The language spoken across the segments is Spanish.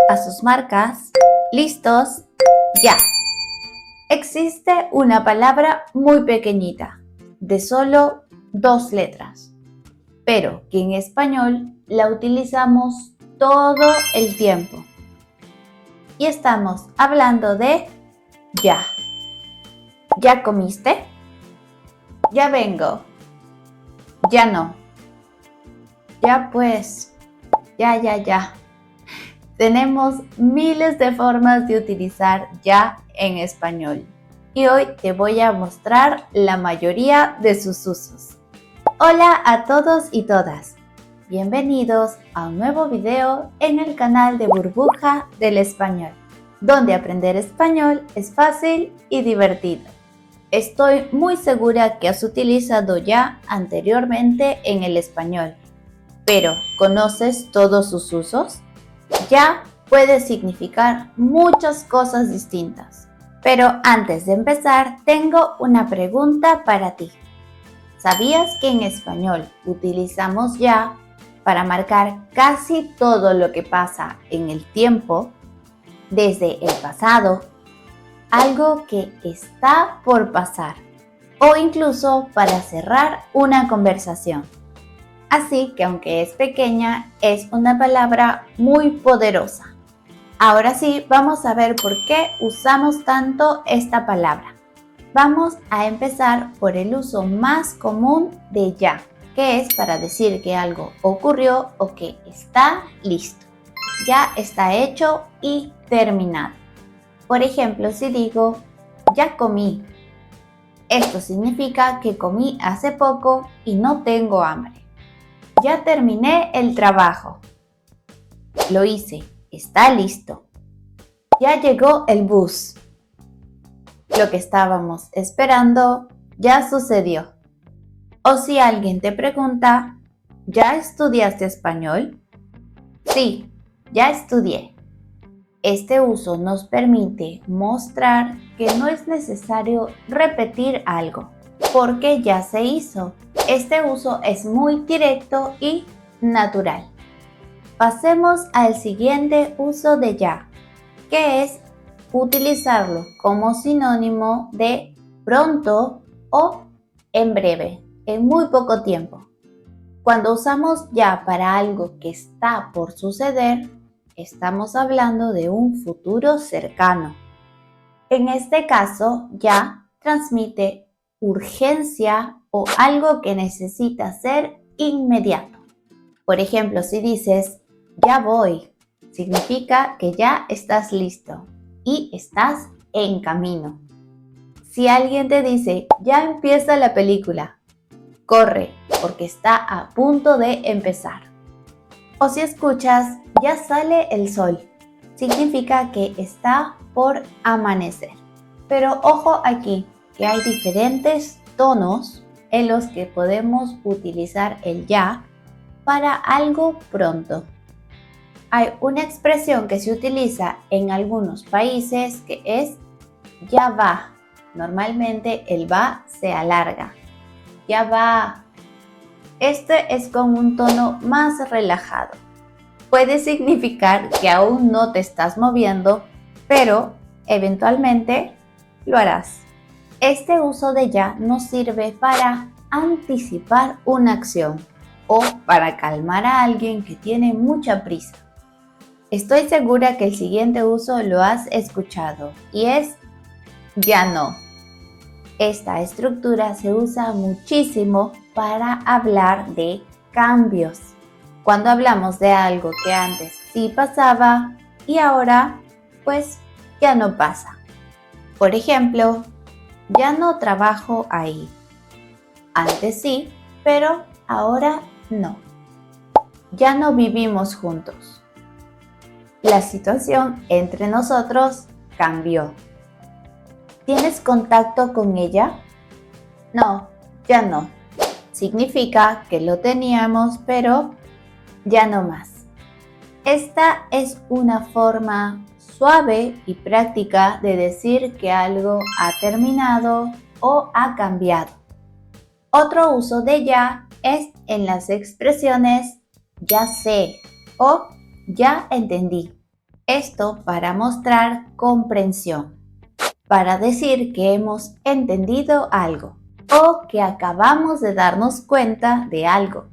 A sus marcas. ¿Listos? ¡Ya! Existe una palabra muy pequeñita, de solo 2 letras, pero que en español la utilizamos todo el tiempo. Y estamos hablando de ya. ¿Ya comiste? Ya vengo. Ya no. Ya pues. Ya. Tenemos miles de formas de utilizar ya en español y hoy te voy a mostrar la mayoría de sus usos. Hola a todos y todas. Bienvenidos a un nuevo video en el canal de Burbuja del Español, donde aprender español es fácil y divertido. Estoy muy segura que has utilizado ya anteriormente en el español, pero ¿conoces todos sus usos? Ya puede significar muchas cosas distintas. Pero antes de empezar, tengo una pregunta para ti. ¿Sabías que en español utilizamos ya para marcar casi todo lo que pasa en el tiempo, desde el pasado, algo que está por pasar, o incluso para cerrar una conversación? Así que aunque es pequeña, es una palabra muy poderosa. Ahora sí, vamos a ver por qué usamos tanto esta palabra. Vamos a empezar por el uso más común de ya, que es para decir que algo ocurrió o que está listo. Ya está hecho y terminado. Por ejemplo, si digo, ya comí. Esto significa que comí hace poco y no tengo hambre. Ya terminé el trabajo. Lo hice. Está listo. Ya llegó el bus. Lo que estábamos esperando ya sucedió. O si alguien te pregunta, ¿ya estudiaste español? Sí, ya estudié. Este uso nos permite mostrar que no es necesario repetir algo, porque ya se hizo. Este uso es muy directo y natural. Pasemos al siguiente uso de ya, que es utilizarlo como sinónimo de pronto o en breve, en muy poco tiempo. Cuando usamos ya para algo que está por suceder, estamos hablando de un futuro cercano. En este caso, ya transmite urgencia o algo que necesita ser inmediato. Por ejemplo, si dices, ya voy, significa que ya estás listo y estás en camino. Si alguien te dice, ya empieza la película, corre porque está a punto de empezar. O si escuchas, ya sale el sol, significa que está por amanecer. Pero ojo aquí, que hay diferentes tonos en los que podemos utilizar el ya para algo pronto. Hay una expresión que se utiliza en algunos países que es ya va. Normalmente el va se alarga. Ya va. Este es con un tono más relajado. Puede significar que aún no te estás moviendo, pero eventualmente lo harás. Este uso de ya nos sirve para anticipar una acción o para calmar a alguien que tiene mucha prisa. Estoy segura que el siguiente uso lo has escuchado y es ya no. Esta estructura se usa muchísimo para hablar de cambios. Cuando hablamos de algo que antes sí pasaba y ahora pues ya no pasa. Por ejemplo, ya no trabajo ahí. Antes sí, pero ahora no. Ya no vivimos juntos. La situación entre nosotros cambió. ¿Tienes contacto con ella? No, ya no. Significa que lo teníamos, pero ya no más. Esta es una forma suave y práctica de decir que algo ha terminado o ha cambiado. Otro uso de ya es en las expresiones ya sé o ya entendí. Esto para mostrar comprensión, para decir que hemos entendido algo o que acabamos de darnos cuenta de algo.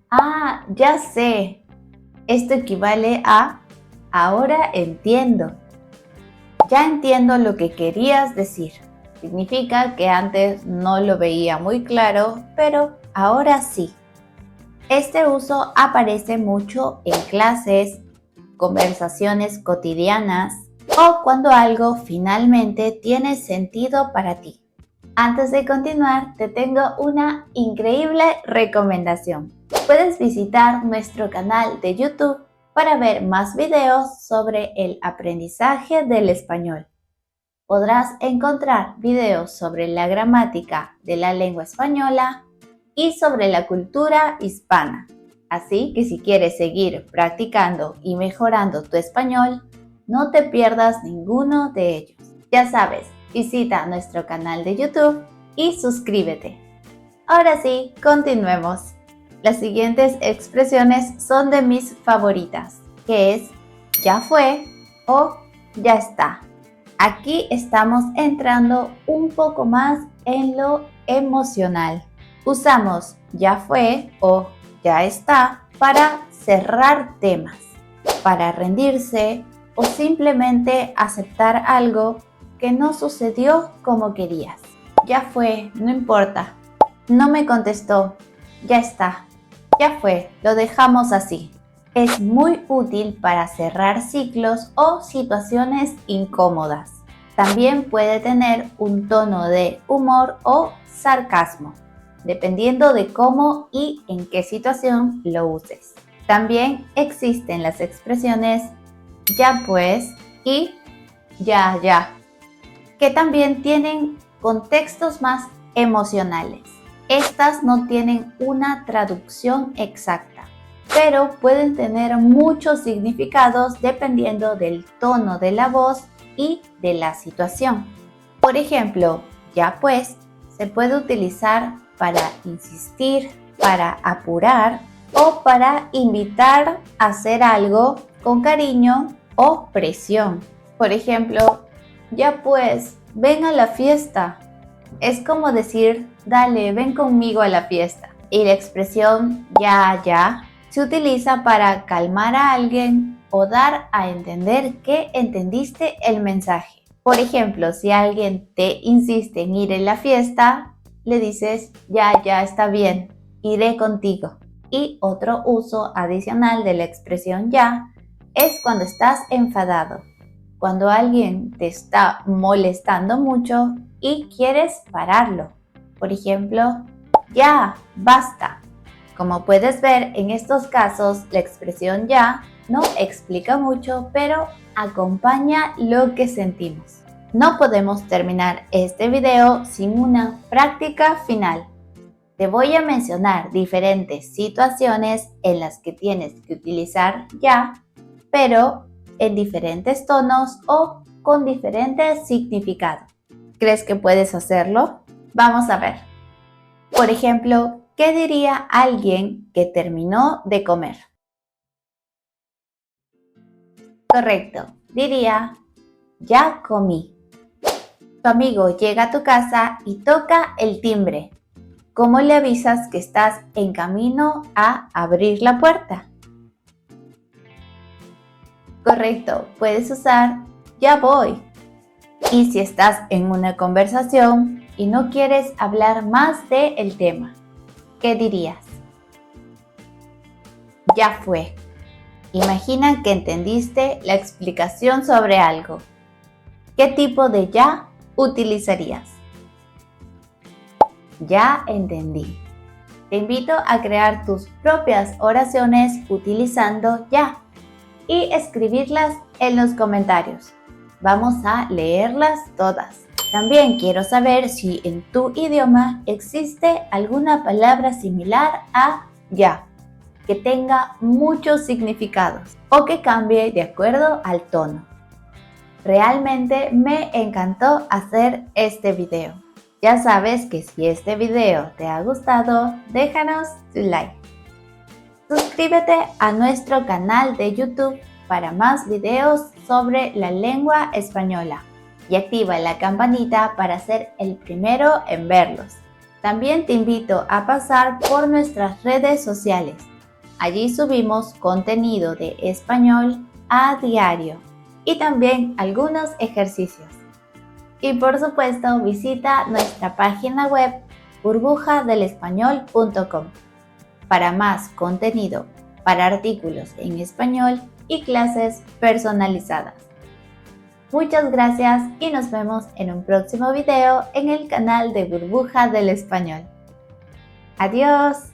Ah, ya sé. Esto equivale a ahora entiendo. Ya entiendo lo que querías decir. Significa que antes no lo veía muy claro, pero ahora sí. Este uso aparece mucho en clases, conversaciones cotidianas o cuando algo finalmente tiene sentido para ti. Antes de continuar, te tengo una increíble recomendación. Puedes visitar nuestro canal de YouTube para ver más videos sobre el aprendizaje del español. Podrás encontrar videos sobre la gramática de la lengua española y sobre la cultura hispana. Así que si quieres seguir practicando y mejorando tu español, no te pierdas ninguno de ellos. Ya sabes, visita nuestro canal de YouTube y suscríbete. Ahora sí, continuemos. Las siguientes expresiones son de mis favoritas, que es ya fue o ya está. Aquí estamos entrando un poco más en lo emocional. Usamos ya fue o ya está para cerrar temas, para rendirse o simplemente aceptar algo que no sucedió como querías. Ya fue, no importa. No me contestó. Ya está. Ya fue, lo dejamos así. Es muy útil para cerrar ciclos o situaciones incómodas. También puede tener un tono de humor o sarcasmo, dependiendo de cómo y en qué situación lo uses. También existen las expresiones ya pues y ya, que también tienen contextos más emocionales. Estas no tienen una traducción exacta, pero pueden tener muchos significados dependiendo del tono de la voz y de la situación. Por ejemplo, ya pues se puede utilizar para insistir, para apurar o para invitar a hacer algo con cariño o presión. Por ejemplo, ya pues, ven a la fiesta. Es como decir, dale, ven conmigo a la fiesta. Y la expresión ya se utiliza para calmar a alguien o dar a entender que entendiste el mensaje. Por ejemplo, si alguien te insiste en ir en la fiesta, le dices, ya está bien, iré contigo. Y otro uso adicional de la expresión ya es cuando estás enfadado, cuando alguien te está molestando mucho y quieres pararlo. Por ejemplo, ya, basta. Como puedes ver, en estos casos la expresión ya no explica mucho, pero acompaña lo que sentimos. No podemos terminar este video sin una práctica final. Te voy a mencionar diferentes situaciones en las que tienes que utilizar ya, pero en diferentes tonos o con diferentes significados. ¿Crees que puedes hacerlo? Vamos a ver. Por ejemplo, ¿qué diría alguien que terminó de comer? Correcto, diría, ya comí. Tu amigo llega a tu casa y toca el timbre. ¿Cómo le avisas que estás en camino a abrir la puerta? Correcto, puedes usar ya voy. Y si estás en una conversación y no quieres hablar más del tema, ¿qué dirías? Ya fue. Imagina que entendiste la explicación sobre algo. ¿Qué tipo de ya utilizarías? Ya entendí. Te invito a crear tus propias oraciones utilizando ya y escribirlas en los comentarios. Vamos a leerlas todas. También quiero saber si en tu idioma existe alguna palabra similar a ya, que tenga muchos significados o que cambie de acuerdo al tono. Realmente me encantó hacer este video. Ya sabes que si este video te ha gustado, déjanos tu like. Suscríbete a nuestro canal de YouTube para más videos sobre la lengua española y activa la campanita para ser el primero en verlos. También te invito a pasar por nuestras redes sociales. Allí subimos contenido de español a diario y también algunos ejercicios. Y por supuesto, visita nuestra página web burbujadelespañol.com para más contenido para artículos en español y clases personalizadas. Muchas gracias y nos vemos en un próximo video en el canal de Burbuja del Español. Adiós.